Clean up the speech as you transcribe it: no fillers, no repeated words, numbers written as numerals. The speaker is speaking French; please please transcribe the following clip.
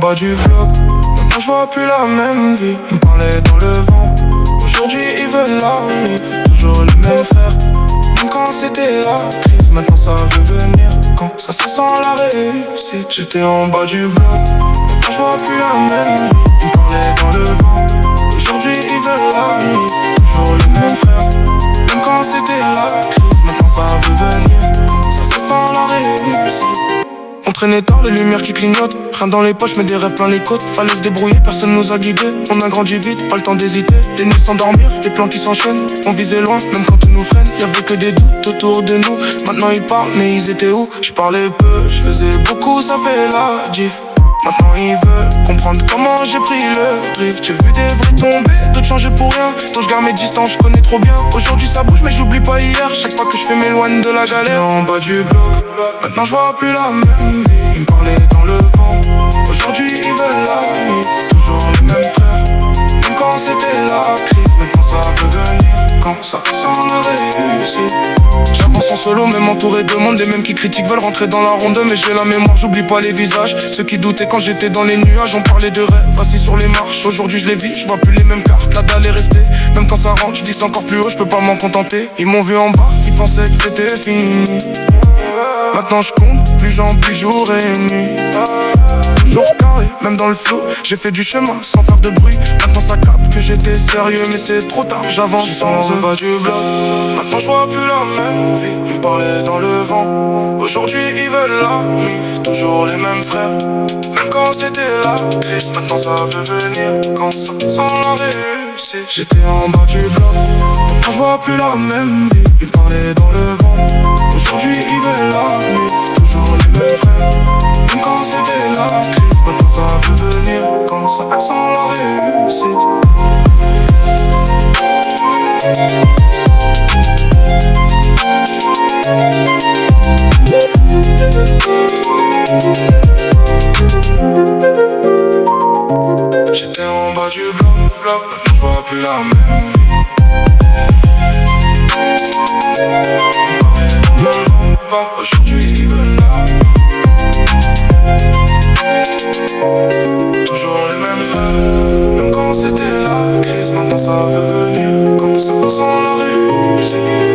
bas du bloc. Maintenant je vois plus la même vie. Ils me parlaient dans le vent. Aujourd'hui ils veulent la mif. Toujours les mêmes frères. Même quand c'était la crise, maintenant ça veut venir. Quand ça se sent la réussite. J'étais en bas du bloc. Maintenant je vois plus la même vie. Ils me parlaient dans le vent. Aujourd'hui ils veulent la mif. Toujours les mêmes frères. Même quand c'était la crise, maintenant ça veut venir. Quand ça se sent la réussite. On traînait tard, les lumières qui clignotent. Rien dans les poches, mais des rêves plein les côtes. Fallait se débrouiller, personne nous a guidés. On a grandi vite, pas le temps d'hésiter. Des nuits sans dormir, des plans qui s'enchaînent. On visait loin, même quand tout nous freine. Y'avait que des doutes autour de nous. Maintenant ils parlent, mais ils étaient où? Je parlais peu, je faisais beaucoup, ça fait la diff. Maintenant ils veulent comprendre comment j'ai pris le drift. J'ai vu des vrais tomber, d'autres changer pour rien. Donc je garde mes distances, je connais trop bien. Aujourd'hui ça bouge mais j'oublie pas hier. Chaque fois que je fais m'éloigne de la galère. En bas du bloc, maintenant je vois plus la même vie. Ils me parlaient dans le vent. Aujourd'hui ils veulent la mif. Toujours les mêmes frères. Même quand c'était la crise, maintenant ça veut venir. Quand ça sent la réussite. J'avance en solo, même entouré de monde. Les mêmes qui critiquent veulent rentrer dans la ronde. Mais j'ai la mémoire, j'oublie pas les visages. Ceux qui doutaient quand j'étais dans les nuages. On parlait de rêves, assis sur les marches. Aujourd'hui je les vis, je vois plus les mêmes cartes. La dalle est restée, même quand ça rentre, je vis encore plus haut, je peux pas m'en contenter. Ils m'ont vu en bas, ils pensaient que c'était fini. Maintenant je compte, plus j'en plie jour et nuit. Toujours carré, même dans le flou. J'ai fait du chemin sans faire de bruit. Maintenant ça capte que j'étais sérieux, mais c'est trop tard. J'avance sans le bas du bloc. Maintenant je vois plus la même vie. Ils me parlaient dans le vent. Aujourd'hui ils veulent la mif. Toujours les mêmes frères. Même quand c'était la crise, maintenant ça veut venir. Quand ça sent la réussite. J'étais en bas du bloc. Maintenant je vois plus la même vie. Ils me parlaient dans le vent. Aujourd'hui ils veulent la mif. Toujours les mêmes frères. Même quand c'était la crise, maintenant ça veut venir. Quand ça sent la réussite. J'étais en bas du bloc, maintenant je vois plus la même vie. Aujourd'hui ils veulent la vie. Toujours les mêmes frères. Même quand c'était la crise, maintenant ça veut venir. Comme ça sent la réussite.